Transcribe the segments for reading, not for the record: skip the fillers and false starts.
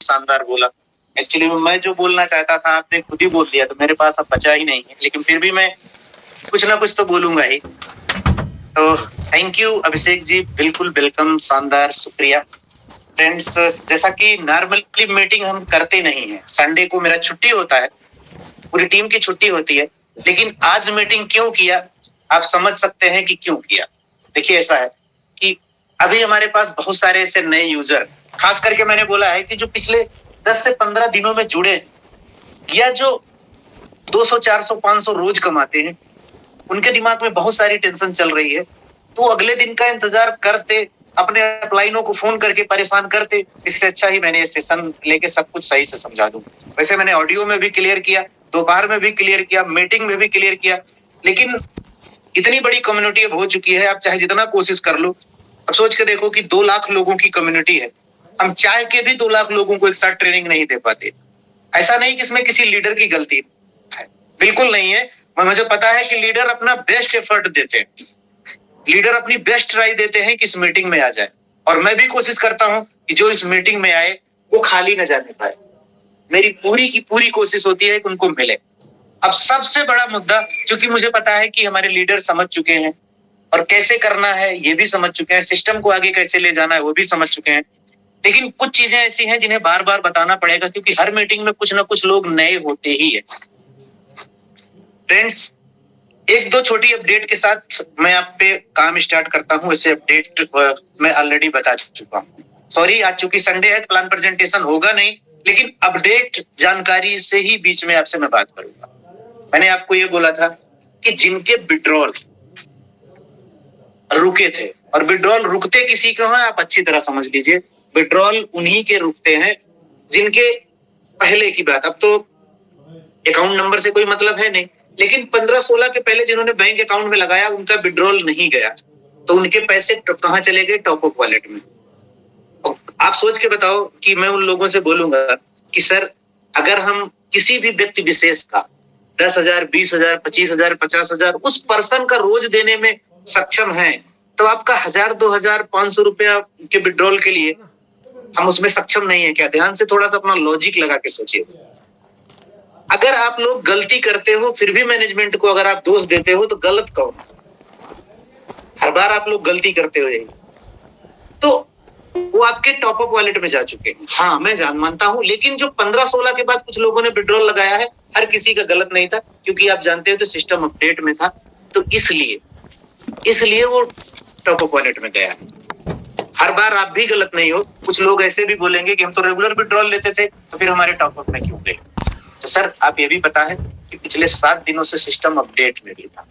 शानदार बोला। एक्चुअली मैं जो बोलना चाहता था आपने खुद ही बोल दिया, तो मेरे पास अब बचा ही नहीं है, लेकिन फिर भी मैं कुछ ना कुछ तो बोलूंगा ही। तो थैंक यू अभिषेक जी, बिल्कुल वेलकम, शानदार, शुक्रिया। फ्रेंड्स, जैसा कि नॉर्मली मीटिंग हम करते नहीं है, संडे को मेरा छुट्टी होता है, पूरी टीम की छुट्टी होती है, लेकिन आज मीटिंग क्यों किया आप समझ सकते हैं कि क्यों किया। देखिए ऐसा है कि अभी हमारे पास बहुत सारे ऐसे नए यूजर, खास करके मैंने बोला है कि जो पिछले 10 से 15 दिनों में जुड़े या जो 200, 400, 500 रोज कमाते हैं, उनके दिमाग में बहुत सारी टेंशन चल रही है, तो अगले दिन का इंतजार करते, अपने अपलाइनों को फोन करके परेशान करते। इससे अच्छा ही मैंने ये सेशन लेके सब कुछ सही से समझा दूं। वैसे मैंने ऑडियो में भी क्लियर किया, दोपहर में भी क्लियर किया, मीटिंग में भी क्लियर किया, लेकिन इतनी बड़ी कम्युनिटी अब हो चुकी है, आप चाहे जितना कोशिश कर लो। अब सोच के देखो कि 2 लाख लोगों की कम्युनिटी है, हम चाह के भी 2 लाख लोगों को एक साथ ट्रेनिंग नहीं दे पाते। ऐसा नहीं कि इसमें किसी लीडर की गलती है, बिल्कुल नहीं है। मुझे पता है कि लीडर अपना बेस्ट एफर्ट देते हैं, लीडर अपनी बेस्ट ट्राई देते हैं कि इस मीटिंग में आ जाए, और मैं भी कोशिश करता हूं कि जो इस मीटिंग में आए वो खाली न जाने पाए। मेरी पूरी की पूरी कोशिश होती है कि उनको मिले। अब सबसे बड़ा मुद्दा, क्योंकि मुझे पता है कि हमारे लीडर समझ चुके हैं और कैसे करना है ये भी समझ चुके हैं, सिस्टम को आगे कैसे ले जाना है वो भी समझ चुके हैं, लेकिन कुछ चीजें ऐसी हैं जिन्हें बार बार बताना पड़ेगा, क्योंकि हर मीटिंग में कुछ ना कुछ लोग नए होते ही है। फ्रेंड्स, 1-2 छोटी अपडेट के साथ मैं आप पे काम स्टार्ट करता हूं। इसे अपडेट मैं ऑलरेडी बता चुका हूं। सॉरी, आज चूंकि संडे है, प्लान प्रेजेंटेशन होगा नहीं, लेकिन अपडेट जानकारी से ही बीच में आपसे मैं बात करूंगा। मैंने आपको ये बोला था कि जिनके विड्रॉल रुके थे, और विड्रॉल रुकते किसी को है आप अच्छी तरह समझ लीजिए, विड्रॉल उन्हीं के रुकते हैं जिनके पहले की बात, अब तो अकाउंट नंबर से कोई मतलब है नहीं, लेकिन 15-16 के पहले जिन्होंने बैंक अकाउंट में लगाया उनका विड्रॉल नहीं गया, तो उनके पैसे कहां चले गए? टॉप अप वॉलेट में। आप सोच के बताओ कि मैं उन लोगों से बोलूंगा कि सर, अगर हम किसी भी व्यक्ति विशेष का 10,000, 20,000, 25,000, 50,000 उस पर्सन का रोज देने में सक्षम है, तो आपका 1,000, 2,000, 500 रुपया के विड्रॉल के लिए हम उसमें सक्षम नहीं है क्या? ध्यान से थोड़ा सा अपना लॉजिक लगा के सोचिए। अगर आप लोग गलती करते हो फिर भी मैनेजमेंट को अगर आप दोष देते हो तो गलत कौन? हर बार आप लोग गलती करते हो यही, तो वो आपके टॉप अप वॉलेट में जा चुके हैं। हाँ, मैं जान मानता हूं, लेकिन जो 15-16 के बाद कुछ लोगों ने विड्रॉल लगाया है, हर किसी का गलत नहीं था, क्योंकि आप जानते हो तो सिस्टम अपडेट में था, तो इसलिए वो टॉप अप वॉलेट में गया। हर बार आप भी गलत नहीं हो। कुछ लोग ऐसे भी बोलेंगे कि हम तो रेगुलर विड्रॉल लेते थे, तो फिर हमारे टॉप अप में क्यों गए? तो सर, आप ये भी पता है कि पिछले 7 दिनों से सिस्टम अपडेट में भी था,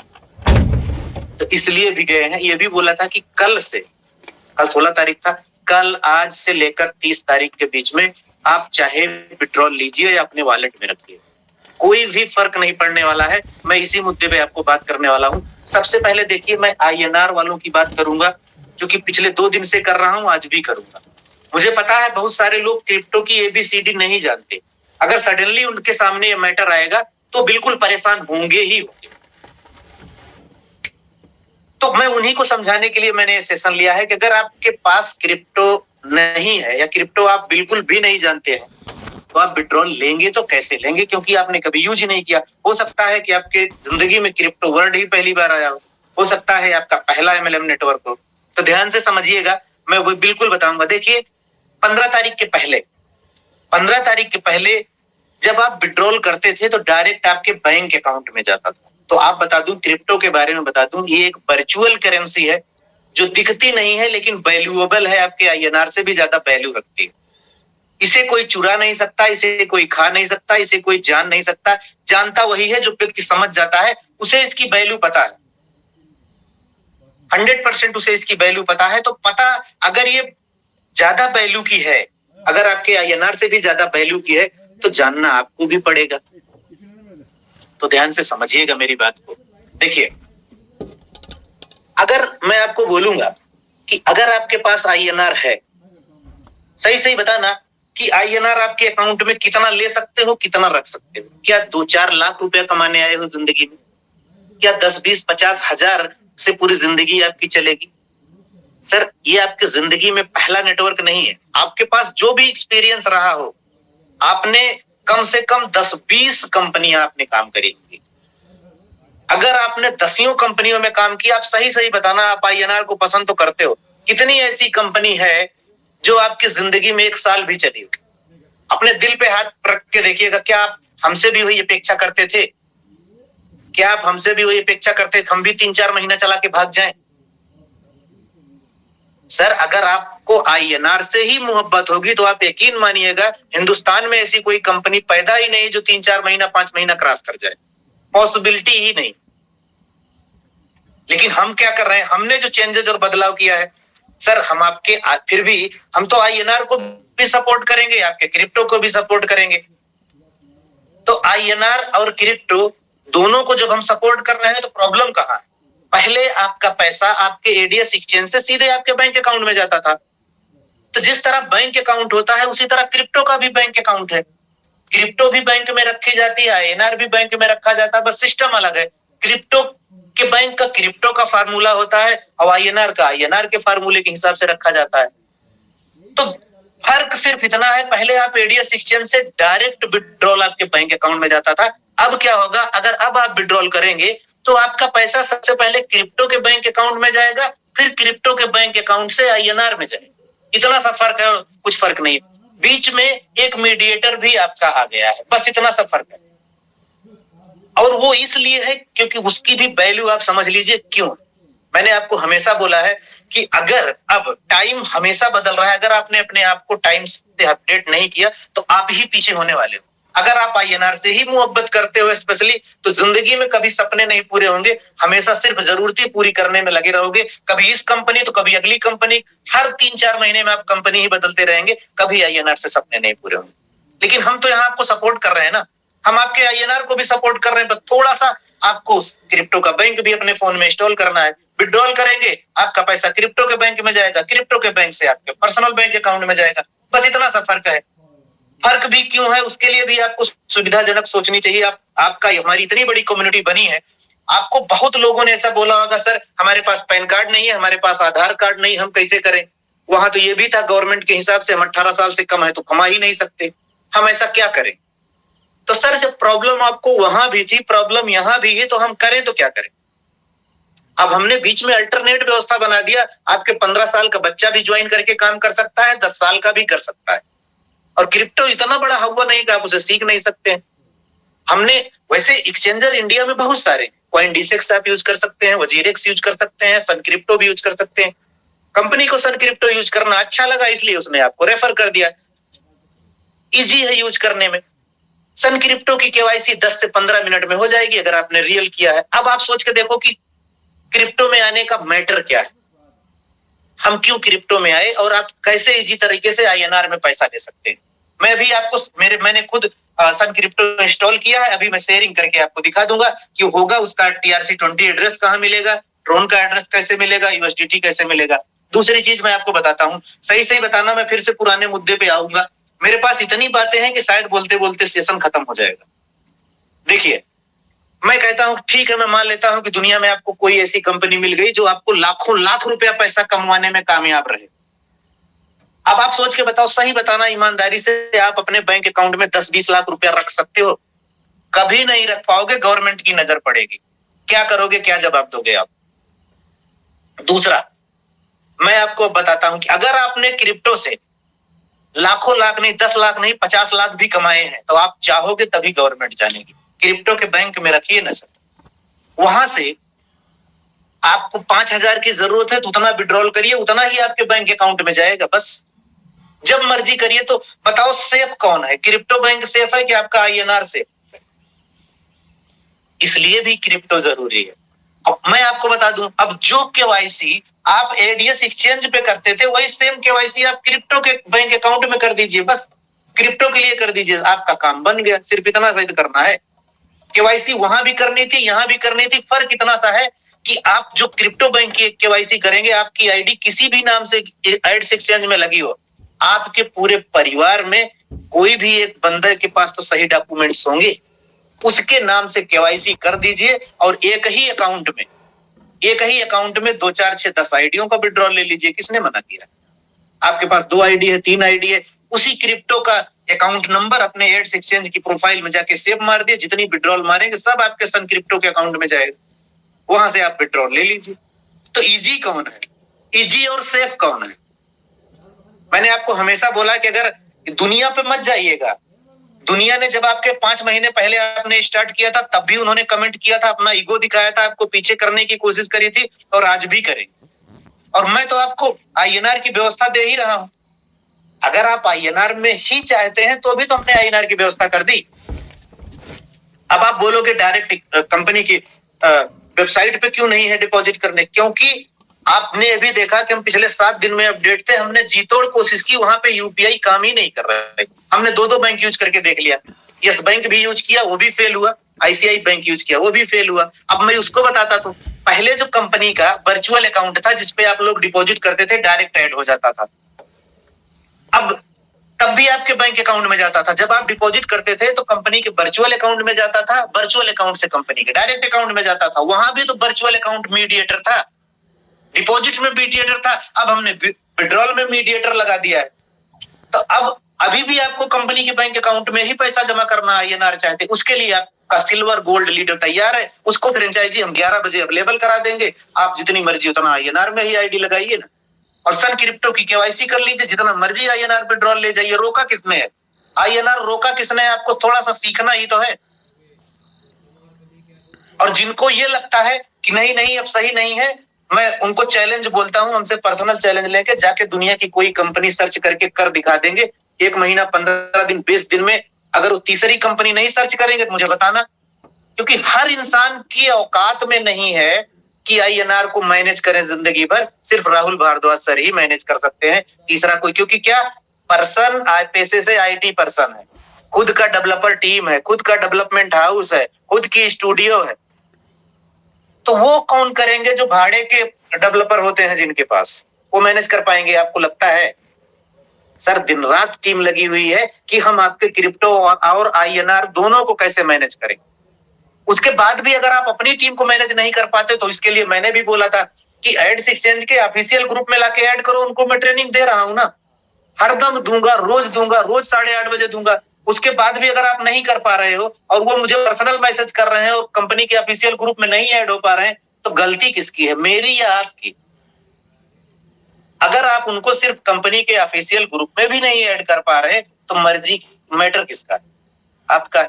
तो इसलिए भी गए हैं। ये भी बोला था कि कल 16 तारीख था, कल आज से लेकर 30 तारीख के बीच में आप चाहे विड्रॉल लीजिए या अपने वॉलेट में रखिए, कोई भी फर्क नहीं पड़ने वाला है। मैं इसी मुद्दे पे आपको बात करने वाला हूं। सबसे पहले देखिए, मैं INR वालों की बात करूंगा, क्योंकि पिछले 2 दिन से कर रहा हूं, आज भी करूंगा। मुझे पता है बहुत सारे लोग क्रिप्टो की ABCD नहीं जानते। अगर सडनली उनके सामने ये मैटर आएगा तो बिल्कुल परेशान होंगे ही होंगे। तो मैं उन्हीं को समझाने के लिए मैंने ये सेशन लिया है कि अगर आपके पास क्रिप्टो नहीं है या क्रिप्टो आप बिल्कुल भी नहीं जानते हैं, तो आप विड्रॉल लेंगे तो कैसे लेंगे? क्योंकि आपने कभी यूज ही नहीं किया। हो सकता है कि आपके जिंदगी में क्रिप्टो वर्ड ही पहली बार आया हो सकता है आपका पहला MLM नेटवर्क हो। तो ध्यान से समझिएगा, मैं वो बिल्कुल बताऊंगा। देखिए, 15 तारीख के पहले जब आप विड्रॉल करते थे तो डायरेक्ट आपके बैंक अकाउंट में जाता था। तो आप बता दूं, क्रिप्टो के बारे में बता दूं, ये एक वर्चुअल करेंसी है जो दिखती नहीं है लेकिन वैल्यूएबल है, आपके INR से भी ज्यादा वैल्यू रखती है। इसे कोई चुरा नहीं सकता, इसे कोई खा नहीं सकता, इसे कोई जान नहीं सकता। जानता वही है जो व्यक्ति समझ जाता है, उसे इसकी वैल्यू पता है, 100% उसे इसकी वैल्यू पता है। तो पता, अगर ये ज्यादा वैल्यू की है, अगर आपके INR से भी ज्यादा वैल्यू की है, तो जानना आपको भी पड़ेगा। तो ध्यान से समझिएगा मेरी बात को। देखिए, अगर मैं आपको बोलूंगा कि अगर आपके पास INR है, सही बताना कि INR आपके अकाउंट में कितना ले सकते हो, कितना रख सकते हो? क्या 2-4 लाख रुपया कमाने आए हो जिंदगी में? क्या 10, 20, 50 हजार से पूरी जिंदगी आपकी चलेगी? सर, ये आपकी जिंदगी में पहला नेटवर्क नहीं है। आपके पास जो भी एक्सपीरियंस रहा हो, आपने कम से कम 10-20 कंपनियां आपने काम करी होंगी। अगर आपने 10 कंपनियों में काम किया, आप सही सही बताना, आप आईएनआर को पसंद तो करते हो, कितनी ऐसी कंपनी है जो आपकी जिंदगी में 1 साल भी चली होगी? अपने दिल पे हाथ रख के देखिएगा, क्या आप हमसे भी वही अपेक्षा करते थे? क्या आप हमसे भी वही अपेक्षा करते थे, हम भी 3-4 महीना चला के भाग जाएं? सर, अगर आपको आईएनआर से ही मोहब्बत होगी तो आप यकीन मानिएगा, हिंदुस्तान में ऐसी कोई कंपनी पैदा ही नहीं जो 3-4 महीना 5 महीना क्रॉस कर जाए, पॉसिबिलिटी ही नहीं। लेकिन हम क्या कर रहे हैं, हमने जो चेंजेस और बदलाव किया है सर, हम आपके फिर भी हम तो आईएनआर को भी सपोर्ट करेंगे, आपके क्रिप्टो को भी सपोर्ट करेंगे। तो आईएनआर और क्रिप्टो दोनों को जब हम सपोर्ट कर रहे हैं तो प्रॉब्लम कहां है? पहले आपका पैसा आपके एडीएस एक्सचेंज से सीधे आपके बैंक अकाउंट में जाता था। तो जिस तरह बैंक अकाउंट होता है उसी तरह क्रिप्टो का भी बैंक अकाउंट है। क्रिप्टो भी बैंक में रखी जाती है, आईएनआर भी बैंक में रखा जाता है, बस सिस्टम अलग है। क्रिप्टो के बैंक का क्रिप्टो का फार्मूला होता है और आईएनआर का आईएनआर के फार्मूले के हिसाब से रखा जाता है। तो फर्क सिर्फ इतना है, पहले आप एडीएस एक्सचेंज से डायरेक्ट विड्रॉल आपके बैंक अकाउंट में जाता था। अब क्या होगा, अगर अब आप विड्रॉल करेंगे तो आपका पैसा सबसे पहले क्रिप्टो के बैंक अकाउंट में जाएगा, फिर क्रिप्टो के बैंक अकाउंट से आईएनआर में जाएगा। इतना सा फर्क है और कुछ फर्क नहीं। बीच में एक मीडिएटर भी आपका आ गया है, बस इतना सा फर्क है। और वो इसलिए है क्योंकि उसकी भी वैल्यू आप समझ लीजिए क्यों। मैंने आपको हमेशा बोला है कि अगर अब टाइम हमेशा बदल रहा है, अगर आपने अपने आप को टाइम से अपडेट नहीं किया तो आप ही पीछे होने वाले हो। अगर आप आईएनआर से ही मोहब्बत करते हो स्पेशली, तो जिंदगी में कभी सपने नहीं पूरे होंगे, हमेशा सिर्फ जरूरतें पूरी करने में लगे रहोगे। कभी इस कंपनी तो कभी अगली कंपनी, हर 3-4 महीने में आप कंपनी ही बदलते रहेंगे, कभी आईएनआर से सपने नहीं पूरे होंगे। लेकिन हम तो यहाँ आपको सपोर्ट कर रहे हैं ना, हम आपके आईएनआर को भी सपोर्ट कर रहे हैं, बस थोड़ा सा आपको क्रिप्टो का बैंक भी अपने फोन में इंस्टॉल करना है। विड्रॉल करेंगे, आपका पैसा क्रिप्टो के बैंक में जाएगा, क्रिप्टो के बैंक से आपके पर्सनल बैंक अकाउंट में जाएगा, बस इतना सा फर्क है। फर्क भी क्यों है उसके लिए भी आपको सुविधाजनक सोचनी चाहिए। आपका हमारी इतनी बड़ी कम्युनिटी बनी है, आपको बहुत लोगों ने ऐसा बोला होगा, सर हमारे पास पैन कार्ड नहीं है, हमारे पास आधार कार्ड नहीं, हम कैसे करें? वहां तो ये भी था गवर्नमेंट के हिसाब से हम 18 साल से कम है तो कमा ही नहीं सकते, हम ऐसा क्या करें? तो सर जब प्रॉब्लम आपको वहां भी थी, प्रॉब्लम यहां भी है, तो हम करें तो क्या करें? अब हमने बीच में अल्टरनेट व्यवस्था बना दिया, आपके 15 साल का बच्चा भी ज्वाइन करके काम कर सकता है, 10 साल का भी कर सकता है। और क्रिप्टो इतना बड़ा हवा नहीं कि आप उसे सीख नहीं सकते। हमने वैसे एक्सचेंजर इंडिया में बहुत सारे, कॉइनडिसेक्स आप यूज कर सकते हैं, वजीरेक्स यूज कर सकते हैं, सन क्रिप्टो भी यूज कर सकते हैं। कंपनी को सन क्रिप्टो यूज करना अच्छा लगा इसलिए उसने आपको रेफर कर दिया, इजी है यूज करने में। सन क्रिप्टो की केवाईसी 10 से 15 मिनट में हो जाएगी अगर आपने रियल किया है। अब आप सोच के देखो कि क्रिप्टो में आने का मैटर क्या है, हम क्यों क्रिप्टो में आए और आप कैसे इजी तरीके से आईएनआर में पैसा ले सकते हैं। मैं भी आपको मैंने खुद सन क्रिप्टो इंस्टॉल किया है, अभी मैं शेयरिंग करके आपको दिखा दूंगा कि होगा उसका TRC20 एड्रेस कहाँ मिलेगा, ट्रोन का एड्रेस कैसे मिलेगा, यूएसडीटी कैसे मिलेगा। दूसरी चीज मैं आपको बताता हूँ, सही सही बताना, मैं फिर से पुराने मुद्दे पे आऊंगा। मेरे पास इतनी बातें हैं कि शायद बोलते बोलते सेशन खत्म हो जाएगा। देखिए, मैं कहता हूं ठीक है, मैं मान लेता हूं कि दुनिया में आपको कोई ऐसी कंपनी मिल गई जो आपको लाखों लाख रुपया पैसा कमाने में कामयाब रहे। अब आप सोच के बताओ, सही बताना ईमानदारी से, आप अपने बैंक अकाउंट में 10-20 लाख रुपया रख सकते हो? कभी नहीं रख पाओगे, गवर्नमेंट की नजर पड़ेगी। क्या करोगे, क्या जवाब दोगे आप? दूसरा, मैं आपको बताता हूं कि अगर आपने क्रिप्टो से लाखों लाख नहीं, 10 लाख नहीं, 50 लाख भी कमाए हैं तो आप चाहोगे तभी गवर्नमेंट जानेगी। क्रिप्टो के बैंक में रखिए ना सर, वहां से आपको 5,000 की जरूरत है तो उतना विड्रॉल करिए, उतना ही आपके बैंक अकाउंट में जाएगा, बस जब मर्जी करिए। तो बताओ सेफ कौन है, क्रिप्टो बैंक सेफ है कि आपका आईएनआर सेफ है? इसलिए भी क्रिप्टो जरूरी है। अब मैं आपको बता दूं, अब जो केवाईसी आप एडीएस एक्सचेंज पे करते थे वही सेम केवाईसी आप क्रिप्टो के बैंक अकाउंट में कर दीजिए, बस क्रिप्टो के लिए कर दीजिए, आपका काम बन गया। सिर्फ इतना सा करना है, केवाईसी वहां भी करनी थी, यहां भी करनी थी। फर्क इतना सा है कि आप जो क्रिप्टो बैंक की केवाईसी करेंगे, आपकी आईडी किसी भी नाम से एड्स एक्सचेंज में लगी हो, आपके पूरे परिवार में कोई भी एक बंदे के पास तो सही डॉक्यूमेंट्स होंगे, उसके नाम से केवाईसी कर दीजिए और एक ही अकाउंट में 2, 4, 6, 10 आईडियों का विड्रॉल ले लीजिए। किसने मना किया? आपके पास 2 आईडी है, 3 आईडी है, उसी क्रिप्टो का अकाउंट नंबर अपने एड्स एक्सचेंज की प्रोफाइल में जाके सेव मार दिए, जितनी विड्रॉल मारेंगे सब आपके सन क्रिप्टो के अकाउंट में जाएगा, वहां से आप विड्रॉल ले लीजिए। तो इजी कौन है, इजी और सेफ कौन है? मैंने आपको हमेशा बोला कि अगर दुनिया पे मत जाइएगा। दुनिया ने जब आपके 5 महीने पहले आपने स्टार्ट किया था तब भी उन्होंने कमेंट किया था, अपना ईगो दिखाया था, आपको पीछे करने की कोशिश करी थी और आज भी करेंगे। और मैं तो आपको आईएनआर की व्यवस्था दे ही रहा हूं। अगर आप आईएनआर में ही चाहते हैं तो भी तो हमने आईएनआर की व्यवस्था कर दी। अब आप बोलोगे डायरेक्ट कंपनी की वेबसाइट पे क्यों नहीं है डिपॉजिट करने? क्योंकि आपने अभी देखा कि हम पिछले 7 दिन में अपडेट थे, हमने जी तोड़ कोशिश की, वहां पे यूपीआई काम ही नहीं कर रहा है। हमने 2 बैंक यूज करके देख लिया, यस बैंक भी यूज किया, वो भी फेल हुआ, आईसीआई बैंक यूज किया, वो भी फेल हुआ। अब मैं उसको बताता तो पहले जो कंपनी का वर्चुअल अकाउंट था जिसपे आप लोग डिपॉजिट करते थे, डायरेक्ट ऐड हो जाता था। अब तब भी आपके बैंक अकाउंट में जाता था। जब आप डिपॉजिट करते थे तो कंपनी के वर्चुअल अकाउंट में जाता था, वर्चुअल अकाउंट से कंपनी के डायरेक्ट अकाउंट में जाता था। वहां भी तो वर्चुअल अकाउंट मीडिएटर था, डिपॉजिट में मीडिएटर था, अब हमने विड्रॉल में मीडिएटर लगा दिया है। तो अब अभी भी आपको कंपनी के बैंक अकाउंट में ही पैसा जमा करना आईएनआर चाहते, उसके लिए आपका सिल्वर गोल्ड लीडर तैयार है, उसको फ्रेंचाइजी हम 11 बजे अवेलेबल करा देंगे। आप जितनी मर्जी उतना आईएनआर में ही आईडी लगाइए ना, और सन क्रिप्टो की केवाईसी कर लीजिए, जितना मर्जी आईएनआर विड्रॉल ले जाइए। रोका किसने है? आईएनआर रोका किसने है? आपको थोड़ा सा सीखना ही तो है। और जिनको ये लगता है कि नहीं नहीं अब सही नहीं है, मैं उनको चैलेंज बोलता हूं, हमसे पर्सनल चैलेंज लेके जाके दुनिया की कोई कंपनी सर्च करके कर दिखा देंगे। 1 महीना 15 दिन 20 दिन में अगर वो तीसरी कंपनी नहीं सर्च करेंगे तो मुझे बताना, क्योंकि हर इंसान की औकात में नहीं है कि आईएनआर को मैनेज करें जिंदगी भर। सिर्फ राहुल भारद्वाज सर ही मैनेज कर सकते हैं, तीसरा कोई, क्योंकि क्या पर्सन पैसे से आईटी पर्सन है, खुद का डेवलपर टीम है, खुद का डेवलपमेंट हाउस है, खुद की स्टूडियो है। तो वो कौन करेंगे जो भाड़े के डेवलपर होते हैं जिनके पास, वो मैनेज कर पाएंगे? आपको लगता है? सर दिन रात टीम लगी हुई है कि हम आपके क्रिप्टो और आईएनआर दोनों को कैसे मैनेज करें। उसके बाद भी अगर आप अपनी टीम को मैनेज नहीं कर पाते तो इसके लिए मैंने भी बोला था कि एड्स एक्सचेंज के ऑफिशियल ग्रुप में लाके ऐड करो। उनको मैं ट्रेनिंग दे रहा हूं ना, हरदम दूंगा, रोज 8:30 बजे दूंगा। उसके बाद भी अगर आप नहीं कर पा रहे हो और वो मुझे पर्सनल मैसेज कर रहे हैं और कंपनी के ऑफिशियल ग्रुप में नहीं ऐड हो पा रहे हैं, तो गलती किसकी है, मेरी या आपकी? अगर आप उनको सिर्फ कंपनी के ऑफिशियल ग्रुप में भी नहीं ऐड कर पा रहे तो मर्जी मैटर किसका है? आपका।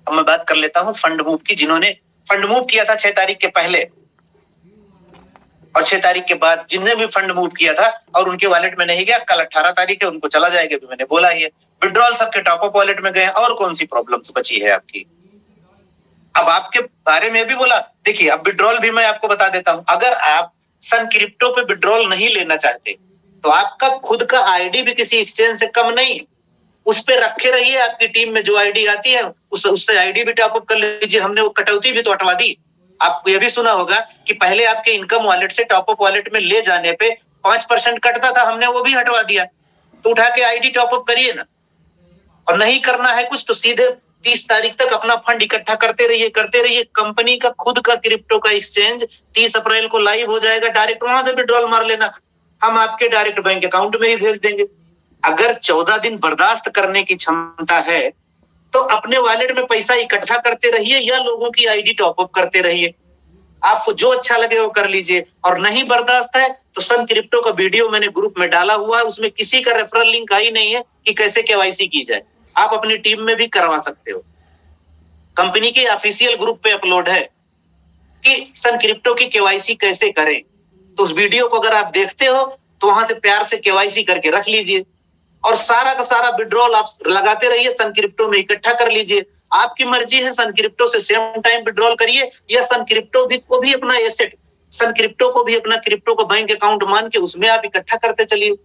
अब मैं बात कर लेता हूं फंड मूव की। जिन्होंने फंड मूव किया था 6 तारीख के पहले और 6 तारीख के बाद, जिनने भी फंड मूव किया था और उनके वॉलेट में नहीं गया, कल 18 तारीख है, उनको चला जाएगा, भी मैंने बोला ही है। विड्रॉल सबके टॉप अप वॉलेट में गए, और कौन सी प्रॉब्लम्स बची है आपकी? अब आपके बारे में भी बोला, देखिए अब विड्रॉल भी मैं आपको बता देता हूं। अगर आप सन क्रिप्टो पे विड्रॉल नहीं लेना चाहते तो आपका खुद का आईडी भी किसी एक्सचेंज से कम नहीं, उस पे रखे रहिए। आपकी टीम में जो आईडी आती है उससे आईडी भी टॉप अप कर लीजिए। हमने वो कटौती भी तो हटवा दी। आपको ये भी सुना होगा कि पहले आपके इनकम वॉलेट से टॉप अप वॉलेट में ले जाने पे 5% कटता था, हमने वो भी हटवा दिया। तो उठा के आईडी टॉप अप करिए ना। और नहीं करना है कुछ तो सीधे 30 तारीख तक अपना फंड इकट्ठा करते रहिए। कंपनी का खुद का क्रिप्टो का एक्सचेंज 30 अप्रैल को लाइव हो जाएगा, डायरेक्ट वहां से विड्रॉल मार लेना, हम आपके डायरेक्ट बैंक अकाउंट में ही भेज देंगे। अगर 14 दिन बर्दाश्त करने की क्षमता है तो अपने वॉलेट में पैसा इकट्ठा करते रहिए या लोगों की आईडी टॉप अप करते रहिए। आपको जो अच्छा लगे वो कर लीजिए। और नहीं बर्दाश्त है तो सन क्रिप्टो का वीडियो मैंने ग्रुप में डाला हुआ है, उसमें किसी का रेफरल लिंक आई नहीं है कि कैसे केवाईसी की जाए। आप अपनी टीम में भी करवा सकते हो, कंपनी के ऑफिशियल ग्रुप पे अपलोड है कि सन क्रिप्टो की केवाईसी कैसे करें। तो उस वीडियो को अगर आप देखते हो तो वहां से प्यार से केवाईसी करके रख लीजिए और सारा का सारा विड्रॉल आप लगाते रहिए, सन क्रिप्टो में इकट्ठा कर लीजिए। आपकी मर्जी है, सन क्रिप्टो से सेम टाइम विड्रॉल करिए या सन क्रिप्टो को भी अपना एसेट, सन क्रिप्टो को भी अपना क्रिप्टो का बैंक अकाउंट मान के उसमें आप इकट्ठा करते चलिए,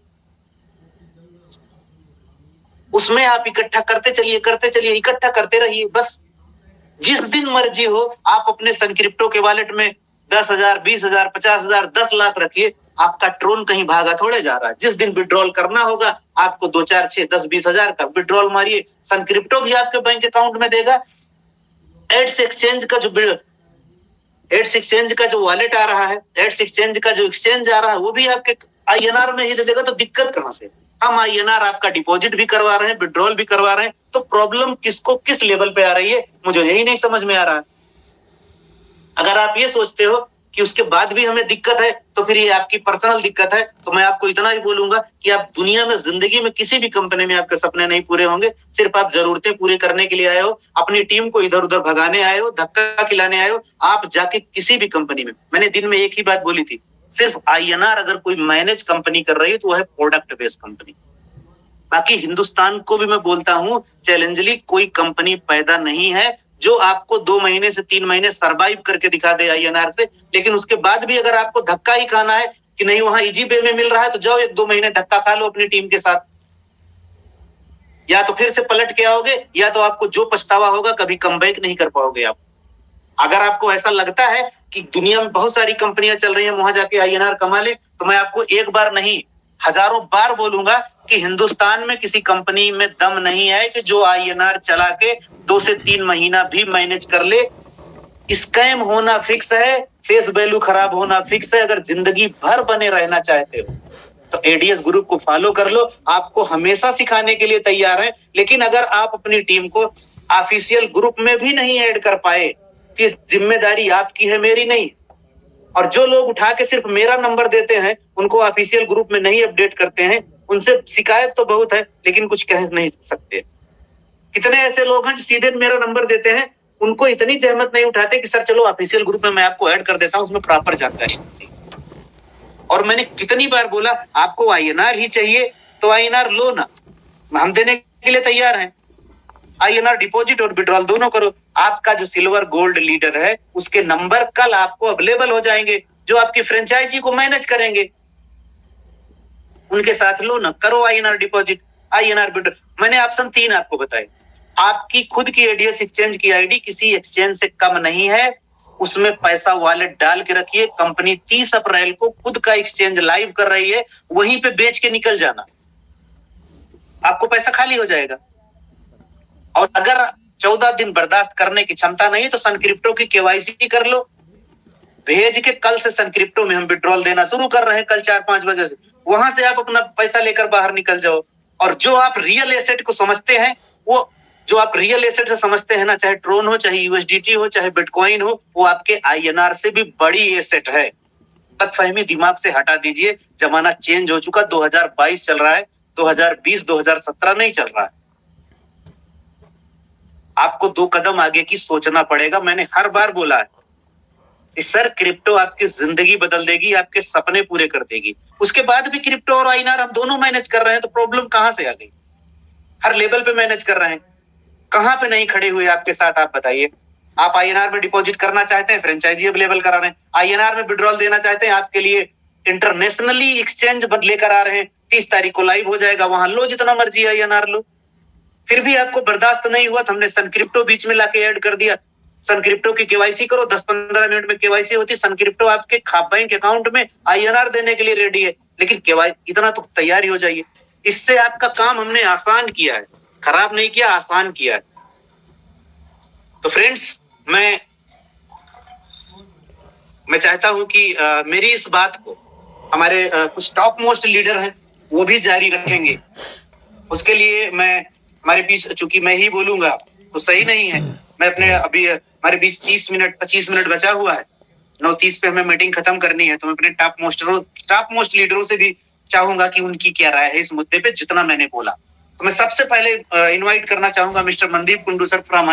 उसमें आप इकट्ठा करते चलिए, इकट्ठा करते रहिए। बस जिस दिन मर्जी हो आप अपने सन क्रिप्टो के वॉलेट में 10,000, 20,000, 50,000, 10 लाख रखिए। आपका ट्रोन कहीं भागा थोड़े जा रहा है। जिस दिन विड्रॉल करना होगा आपको 2, 4, 6, 10, 20,000 का विड्रॉल मारिए, सन क्रिप्टो भी आपके बैंक अकाउंट में देगा। एड्स एक्सचेंज का जो वॉलेट आ रहा है, एड्स एक्सचेंज का जो एक्सचेंज आ रहा है, वो भी आपके आईएनआर में ही दे देगा। तो दिक्कत कहां से? हम INR आपका डिपॉजिट भी करवा रहे हैं, विड्रॉल भी करवा रहे हैं, तो प्रॉब्लम किसको किस लेवल पे आ रही है मुझे यही नहीं समझ में आ रहा। अगर आप ये सोचते हो कि उसके बाद भी हमें दिक्कत है तो फिर ये आपकी पर्सनल दिक्कत है। तो मैं आपको इतना ही बोलूंगा कि आप दुनिया में जिंदगी में किसी भी कंपनी में आपके सपने नहीं पूरे होंगे, सिर्फ आप जरूरतें पूरी करने के लिए आए हो, अपनी टीम को इधर उधर भगाने आए हो, धक्का खिलाने आए हो। आप जाके किसी भी कंपनी में, मैंने दिन में एक ही बात बोली थी, सिर्फ INR अगर कोई मैनेज कंपनी कर रही है तो वह है प्रोडक्ट बेस्ड कंपनी। बाकी हिंदुस्तान को भी मैं बोलता हूं चैलेंजली, कोई कंपनी पैदा नहीं है जो आपको 2 महीने से 3 महीने सरवाइव करके दिखा दे INR से, लेकिन उसके बाद भी अगर आपको धक्का ही खाना है कि नहीं वहां इजी वे में मिल रहा है तो जाओ 1-2 महीने धक्का खा लो अपनी टीम के साथ, या तो फिर से पलट के आओगे या तो आपको जो पछतावा होगा कभी कमबैक नहीं कर पाओगे आप। अगर आपको ऐसा लगता है कि दुनिया में बहुत सारी कंपनियां चल रही हैं वहां जाके INR कमा ले, तो मैं आपको एक बार नहीं हजारों बार बोलूंगा कि हिंदुस्तान में किसी कंपनी में दम नहीं है कि जो INR चला के 2 से 3 महीना भी मैनेज कर ले। स्कैम होना फिक्स है, फेस वैल्यू खराब होना फिक्स है। अगर जिंदगी भर बने रहना चाहते हो तो ADS ग्रुप को फॉलो कर लो, आपको हमेशा सिखाने के लिए तैयार है। लेकिन अगर आप अपनी टीम को ऑफिशियल ग्रुप में भी नहीं ऐड कर पाए कि जिम्मेदारी आपकी है, मेरी नहीं। और जो लोग उठा के सिर्फ मेरा नंबर देते हैं, उनको ऑफिशियल ग्रुप में नहीं अपडेट करते हैं, उनसे शिकायत तो बहुत है लेकिन कुछ कह नहीं सकते। कितने ऐसे लोग हैं जो सीधे मेरा नंबर देते हैं, उनको इतनी जहमत नहीं उठाते कि सर चलो ऑफिशियल ग्रुप में मैं आपको ऐड कर देता हूं, उसमें प्रॉपर जानकारी। और मैंने कितनी बार बोला आपको INR ही चाहिए तो INR लो ना, हम देने के लिए तैयार हैं। INR डिपॉजिट और विड्रॉल दोनों करो। आपका जो सिल्वर गोल्ड लीडर है उसके नंबर कल आपको अवेलेबल हो जाएंगे, जो आपकी फ्रेंचाइजी को मैनेज करेंगे, उनके साथ लो ना, करो INR डिपॉजिट INR विड्रॉल। मैंने ऑप्शन 3 आपको बताए। आपकी खुद की ADS एक्सचेंज की आईडी किसी एक्सचेंज से कम नहीं है, उसमें पैसा वॉलेट डाल के रखिए। कंपनी 30 अप्रैल को खुद का एक्सचेंज लाइव कर रही है, वहीं पे बेच के निकल जाना, आपको पैसा खाली हो जाएगा। और अगर 14 दिन बर्दाश्त करने की क्षमता नहीं तो सनक्रिप्टो की KYC कर लो, भेज के कल से सनक्रिप्टो में हम विड्रॉल देना शुरू कर रहे हैं, कल 4-5 बजे से वहां से आप अपना पैसा लेकर बाहर निकल जाओ। और जो आप रियल एसेट को समझते हैं, वो जो आप रियल एसेट से समझते हैं ना, चाहे ट्रोन हो, चाहे USDT हो, चाहे बिटकॉइन हो, वो आपके INR से भी बड़ी एसेट है। तत्फहमी दिमाग से हटा दीजिए, जमाना चेंज हो चुका, 2022 चल रहा है, 2020 2017 नहीं चल रहा है। आपको 2 कदम आगे की सोचना पड़ेगा। मैंने हर बार बोला है कि सर क्रिप्टो आपकी जिंदगी बदल देगी, आपके सपने पूरे कर देगी। उसके बाद भी क्रिप्टो और INR हम दोनों मैनेज कर रहे हैं, तो प्रॉब्लम कहां से आ गई? हर लेवल पे मैनेज कर रहे हैं, कहां पे नहीं खड़े हुए आपके साथ, आप बताइए। आप INR में डिपॉजिट करना चाहते हैं, फ्रेंचाइजी अवेलेबल करा रहे हैं। INR में विड्रॉल देना चाहते हैं, आपके लिए इंटरनेशनली एक्सचेंज लेकर आ रहे हैं। 30 तारीख को लाइव हो जाएगा, वहां लो जितना मर्जी INR लो। फिर भी आपको बर्दाश्त नहीं हुआ तो हमने सनक्रिप्टो बीच में लाके ऐड कर दिया। सनक्रिप्टो की KYC करो, 10-15 मिनट में KYC होती। सनक्रिप्टो आपके बैंक अकाउंट में INR देने के लिए रेडी है, लेकिन KYC इतना तो तैयारी हो जाइए। इससे आपका काम हमने आसान किया है, खराब नहीं किया, आसान किया है। तो फ्रेंड्स, मैं चाहता हूं कि मेरी इस बात को हमारे कुछ टॉप मोस्ट लीडर हैं वो भी जारी रखेंगे। उसके लिए मैं हमारे बीच, चूंकि मैं ही बोलूंगा तो सही नहीं है, मैं अपने अभी हमारे बीच 25 मिनट बचा हुआ है, 9:30 पे हमें मीटिंग खत्म करनी है, तो मैं अपने टॉप मोस्ट लीडरों से भी चाहूंगा कि उनकी क्या राय है इस मुद्दे पे, जितना मैंने बोला। तो मैं सबसे पहले इनवाइट करना चाहूंगा mister Mandeep Kundu sir from